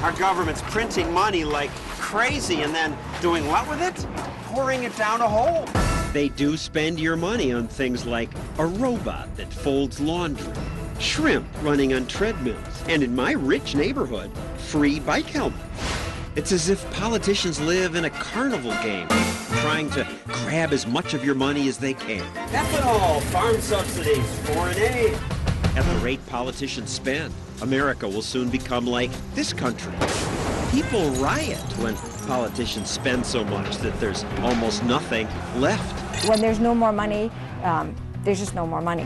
Our government's printing money like crazy and then doing what with it? Pouring it down a hole. They do spend your money on things like a robot that folds laundry, shrimp running on treadmills, and in my rich neighborhood, free bike helmets. It's as if politicians live in a carnival game, trying to grab as much of your money as they can. Ethanol, farm subsidies, foreign aid. At the rate politicians spend, America will soon become like this country. People riot when politicians spend so much that there's almost nothing left. When there's no more money, there's just no more money.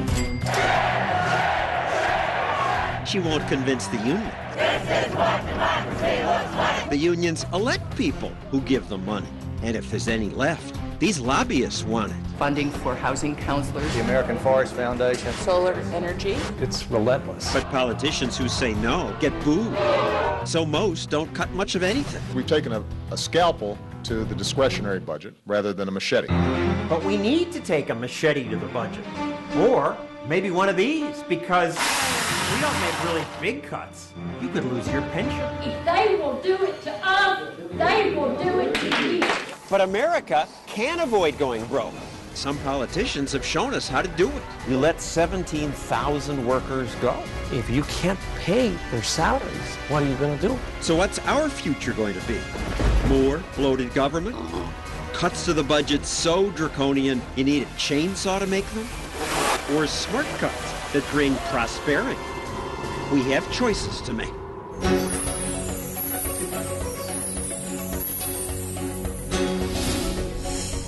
She won't convince the union. This is what democracy looks like. The unions elect people who give them money. And if there's any left, these lobbyists want it. Funding for housing counselors. The American Forest Foundation. Solar energy. It's relentless. But politicians who say no get booed. So most don't cut much of anything. We've taken a scalpel to the discretionary budget rather than a machete. But we need to take a machete to the budget. Or maybe one of these, because we don't make really big cuts. You could lose your pension. If they will do it to us, they will do it to you. But America can avoid going broke. Some politicians have shown us how to do it. You let 17,000 workers go. If you can't pay their salaries, what are you going to do? So what's our future going to be? More bloated government? Cuts to the budget so draconian you need a chainsaw to make them? Or smart cuts that bring prosperity? We have choices to make.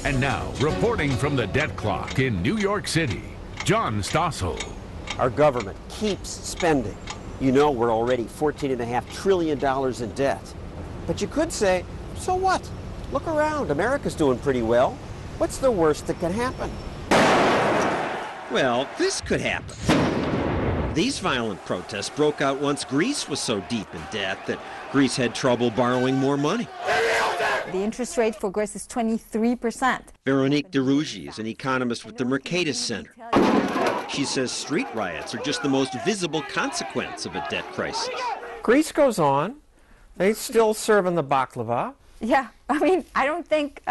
And now, reporting from the debt clock in New York City, John Stossel. Our government keeps spending. You know we're already $14.5 trillion in debt. But you could say, so what? Look around. America's doing pretty well. What's the worst that can happen? Well, this could happen. These violent protests broke out once Greece was so deep in debt that Greece had trouble borrowing more money. The interest rate for Greece is 23%. Veronique Derougy is an economist with the Mercatus Center. She says street riots are just the most visible consequence of a debt crisis. Greece goes on. They still serving the baklava. Yeah, I mean, I don't think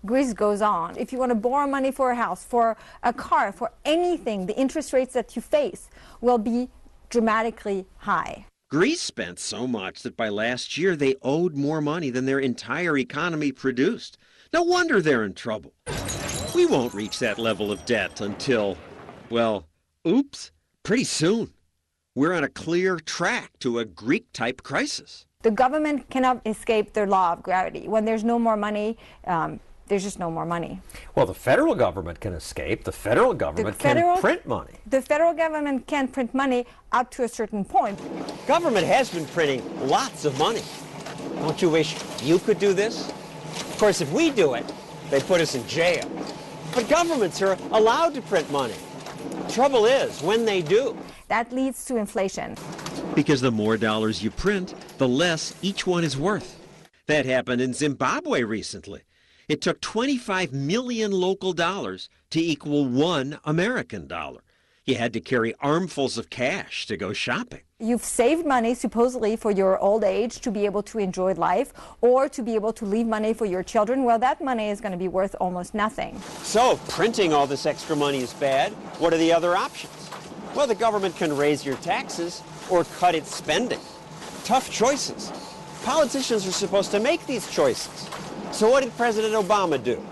Greece goes on. If you want to borrow money for a house, for a car, for anything, the interest rates that you face will be dramatically high. Greece spent so much that by last year they owed more money than their entire economy produced. No wonder they're in trouble. We won't reach that level of debt until, well, oops, pretty soon. We're on a clear track to a Greek-type crisis. The government cannot escape their law of gravity. When there's no more money, there's just no more money. Well, the federal government can escape. The federal government can print money. The federal government can print money up to a certain point. Government has been printing lots of money. Don't you wish you could do this? Of course, if we do it, they put us in jail. But governments are allowed to print money. Trouble is, when they do. That leads to inflation. Because the more dollars you print, the less each one is worth. That happened in Zimbabwe recently. It took 25 million local dollars to equal one American dollar. You had to carry armfuls of cash to go shopping. You've saved money supposedly for your old age to be able to enjoy life or to be able to leave money for your children. Well, that money is going to be worth almost nothing. So printing all this extra money is bad. What are the other options? Well, the government can raise your taxes or cut its spending. Tough choices. Politicians are supposed to make these choices. So what did President Obama do?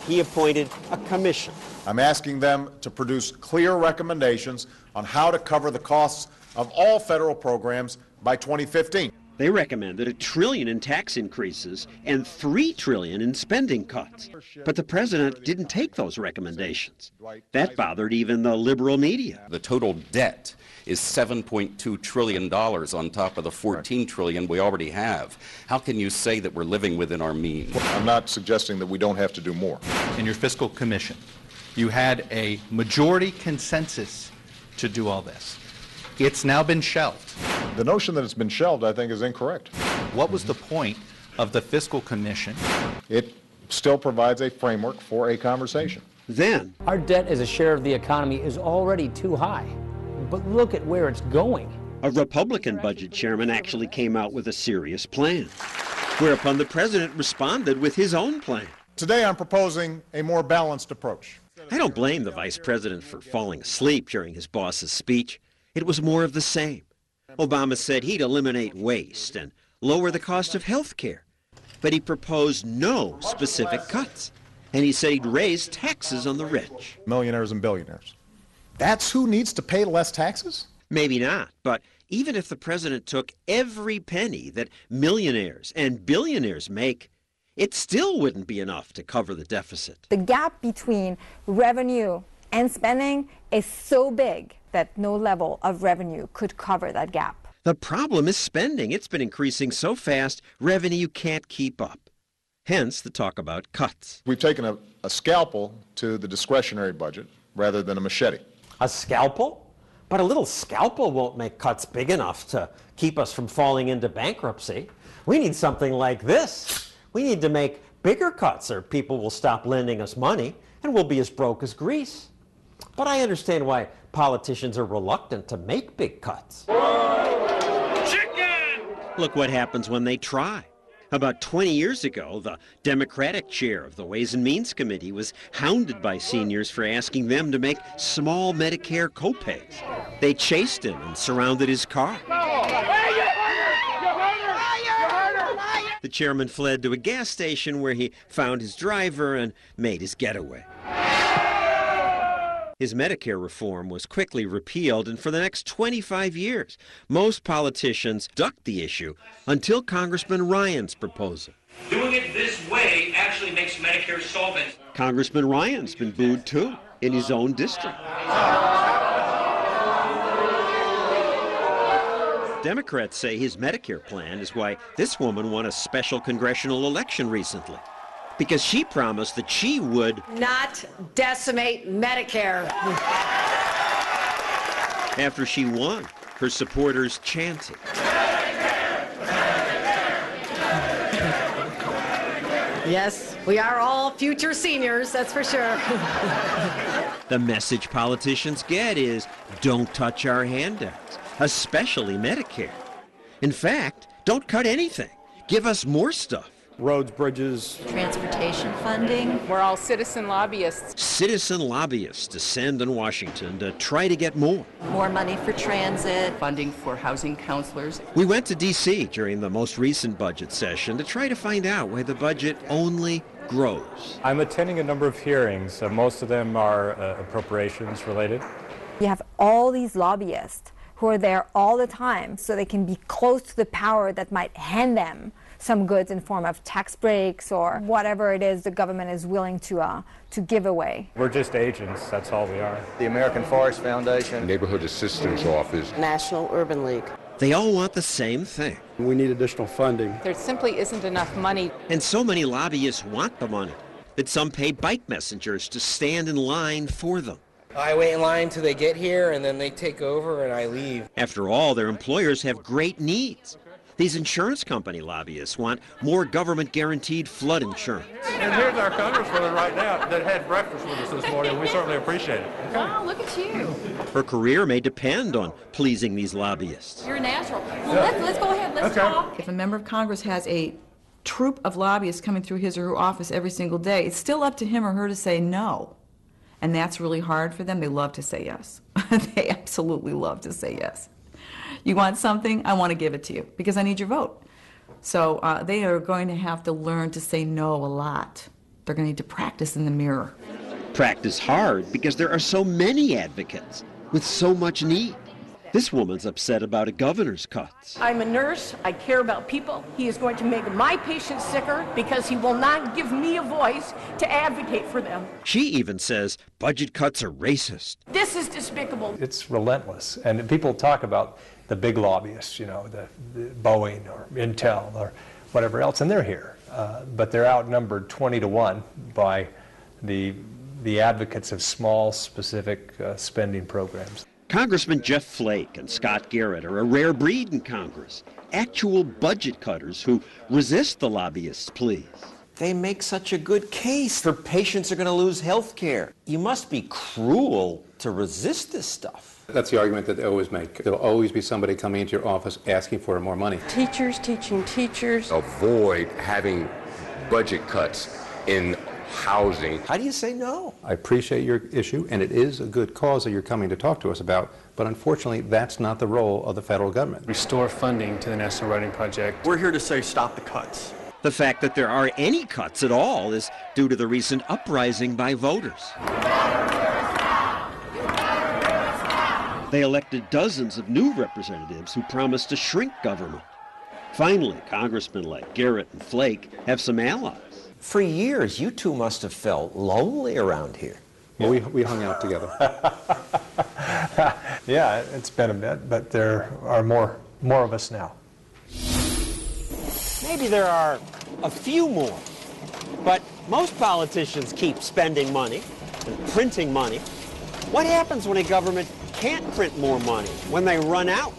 He appointed a commission. I'm asking them to produce clear recommendations on how to cover the costs of all federal programs by 2015. They recommended $1 trillion in tax increases and $3 trillion in spending cuts. But the president didn't take those recommendations. That bothered even the liberal media. The total debt is $7.2 trillion on top of the $14 trillion we already have. How can you say that we're living within our means? I'm not suggesting that we don't have to do more. In your fiscal commission, you had a majority consensus to do all this. It's now been shelved. The notion that it's been shelved, I think, is incorrect. What was the point of the fiscal commission? It still provides a framework for a conversation. Then, Our debt as a share of the economy is already too high. But look at where it's going. A Republican budget chairman actually came out with a serious plan, whereupon the president responded with his own plan. Today I'm proposing a more balanced approach. I don't blame the vice president for falling asleep during his boss's speech. It was more of the same. Obama said he'd eliminate waste and lower the cost of health care, but he proposed no specific cuts, and he said he'd raise taxes on the rich. Millionaires and billionaires. That's who needs to pay less taxes? Maybe not, but even if the president took every penny that millionaires and billionaires make, it still wouldn't be enough to cover the deficit. The gap between revenue and spending is so big that no level of revenue could cover that gap. The problem is spending. It's been increasing so fast, revenue can't keep up. Hence the talk about cuts. We've taken a scalpel to the discretionary budget rather than a machete. A scalpel? But a little scalpel won't make cuts big enough to keep us from falling into bankruptcy. We need something like this. We need to make bigger cuts or people will stop lending us money and we'll be as broke as Greece. But I understand why politicians are reluctant to make big cuts. Chicken! Look what happens when they try. About 20 years ago, the Democratic chair of the Ways and Means Committee was hounded by seniors for asking them to make small Medicare copays. They chased him and surrounded his car. The chairman fled to a gas station where he found his driver and made his getaway. His Medicare reform was quickly repealed, and for the next 25 years, most politicians ducked the issue until Congressman Ryan's proposal. Doing it this way actually makes Medicare solvent. Congressman Ryan's been booed, too, in his own district. Democrats say his Medicare plan is why this woman won a special congressional election recently, because she promised that she would not decimate Medicare. After she won, her supporters chanted. Yes, we are all future seniors, that's for sure. The message politicians get is, don't touch our handouts, especially Medicare. In fact, don't cut anything. Give us more stuff. Roads, bridges, transportation funding. We're all citizen lobbyists. Citizen lobbyists descend on Washington to try to get more. More money for transit. Funding for housing counselors. We went to D.C. during the most recent budget session to try to find out why the budget only grows. I'm attending a number of hearings. Most of them are appropriations related. You have all these lobbyists who are there all the time so they can be close to the power that might hand them some goods in form of tax breaks or whatever it is the government is willing to give away. We're just agents, that's all we are. The American Forest Foundation, Neighborhood Assistance Office, National Urban League. They all want the same thing. We need additional funding. There simply isn't enough money. And so many lobbyists want the money that some pay bike messengers to stand in line for them. I wait in line till they get here and then they take over and I leave. After all, their employers have great needs. These insurance company lobbyists want more government-guaranteed flood insurance. And here's our congresswoman right now that had breakfast with us this morning. We certainly appreciate it. Oh, look at you. Her career may depend on pleasing these lobbyists. You're a natural. Well, let's go ahead. Let's talk. If a member of Congress has a troop of lobbyists coming through his or her office every single day, it's still up to him or her to say no. And that's really hard for them. They love to say yes. They absolutely love to say yes. You want something? I want to give it to you because I need your vote. So they are going to have to learn to say no a lot. They're going to need to practice in the mirror. Practice hard because there are so many advocates with so much need. This woman's upset about a governor's cuts. I'm a nurse. I care about people. He is going to make my patients sicker because he will not give me a voice to advocate for them. She even says budget cuts are racist. This is despicable. It's relentless. And people talk about the big lobbyists, you know, the Boeing or Intel or whatever else, and they're here. But they're outnumbered 20-1 by the advocates of small, specific spending programs. Congressman Jeff Flake and Scott Garrett are a rare breed in Congress. Actual budget cutters who resist the lobbyists' pleas. They make such a good case for patients are going to lose health care. You must be cruel to resist this stuff. That's the argument that they always make. There'll always be somebody coming into your office asking for more money. Teachers teaching teachers. Avoid having budget cuts in housing. How do you say no? I appreciate your issue, and it is a good cause that you're coming to talk to us about, but unfortunately, that's not the role of the federal government. Restore funding to the National Writing Project. We're here to say stop the cuts. The fact that there are any cuts at all is due to the recent uprising by voters. They elected dozens of new representatives who promised to shrink government. Finally, congressmen like Garrett and Flake have some allies. For years, you two must have felt lonely around here. Well, we hung out together. Yeah, it's been a bit, but there are more of us now. Maybe there are a few more, but most politicians keep spending money and printing money. What happens when a government can't print more money, when they run out?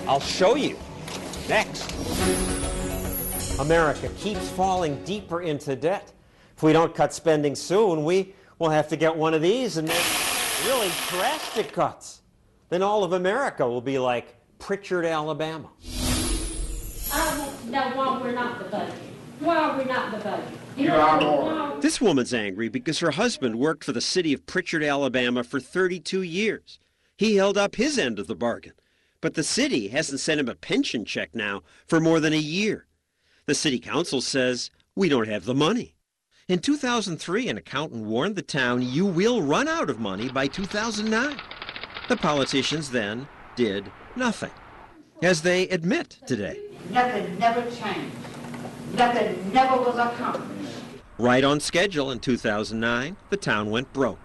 I'll show you next. America keeps falling deeper into debt. If we don't cut spending soon, we will have to get one of these and make really drastic cuts. Then all of America will be like Pritchard, Alabama. I want to know why we're not the budget. Why are we not the budget? You are more. This woman's angry because her husband worked for the city of Pritchard, Alabama for 32 years. He held up his end of the bargain, but the city hasn't sent him a pension check now for more than a year. The city council says, we don't have the money. In 2003, an accountant warned the town, you will run out of money by 2009. The politicians then did nothing, as they admit today. Nothing never changed. Nothing never was accomplished. Right on schedule in 2009, the town went broke.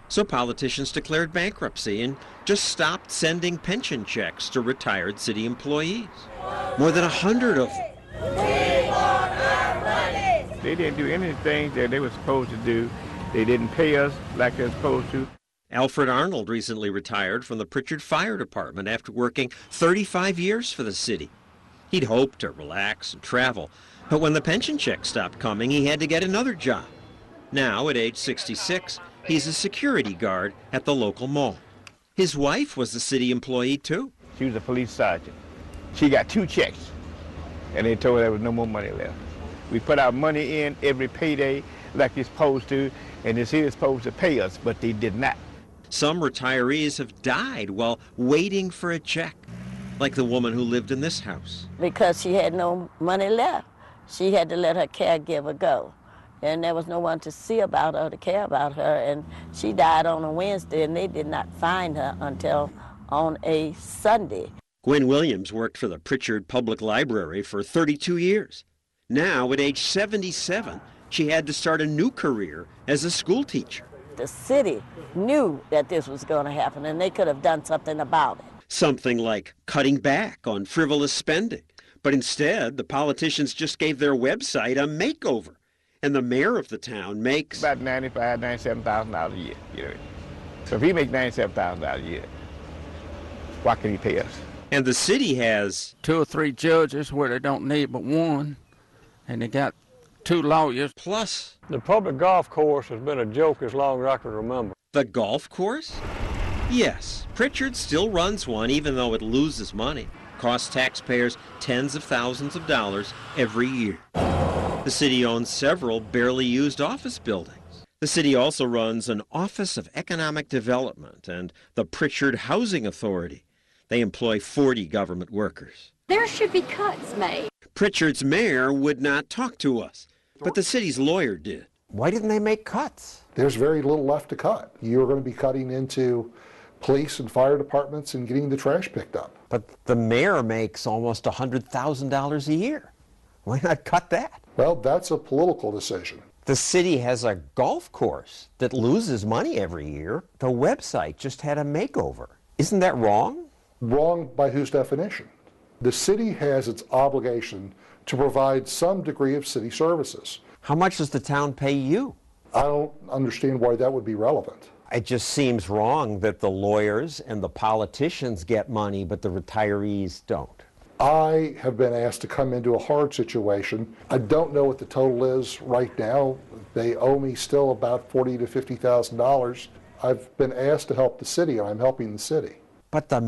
So politicians declared bankruptcy and just stopped sending pension checks to retired city employees. More than 100 of them. They didn't do anything that they were supposed to do. They didn't pay us like they're supposed to. Alfred Arnold recently retired from the Pritchard Fire Department after working 35 years for the city. He'd hoped to relax and travel, but when the pension check stopped coming, he had to get another job. Now, at age 66, he's a security guard at the local mall. His wife was a city employee, too. She was a police sergeant. She got 2 checks, and they told her there was no more money left. We put our money in every payday like you're supposed to, and the city's supposed to pay us, but they did not. Some retirees have died while waiting for a check, like the woman who lived in this house. Because she had no money left. She had to let her caregiver go. And there was no one to see about her, to care about her, and she died on a Wednesday, and they did not find her until on a Sunday. Gwen Williams worked for the Pritchard Public Library for 32 years. Now, at age 77, she had to start a new career as a school teacher. The city knew that this was going to happen, and they could have done something about it. Something like cutting back on frivolous spending. But instead, the politicians just gave their website a makeover. And the mayor of the town makes about $95,000, $97,000 a year. You know. So if he makes $97,000 a year, what can he pay us? And the city has 2 or 3 judges where they don't need but one, and they got 2 lawyers. Plus, the public golf course has been a joke as long as I can remember. The golf course? Yes, Pritchard still runs one even though it loses money. Costs taxpayers tens of thousands of dollars every year. The city owns several barely used office buildings. The city also runs an Office of Economic Development and the Pritchard Housing Authority. They employ 40 government workers. There should be cuts made. Pritchard's mayor would not talk to us, but the city's lawyer did. Why didn't they make cuts? There's very little left to cut. You're going to be cutting into police and fire departments and getting the trash picked up. But the mayor makes almost $100,000 a year. Why not cut that? Well, that's a political decision. The city has a golf course that loses money every year. The website just had a makeover. Isn't that wrong? Wrong by whose definition? The city has its obligation to provide some degree of city services. How much does the town pay you? I don't understand why that would be relevant. It just seems wrong that the lawyers and the politicians get money, but the retirees don't. I have been asked to come into a hard situation. I don't know what the total is right now. They owe me still about $40,000 to $50,000. I've been asked to help the city, and I'm helping the city. But the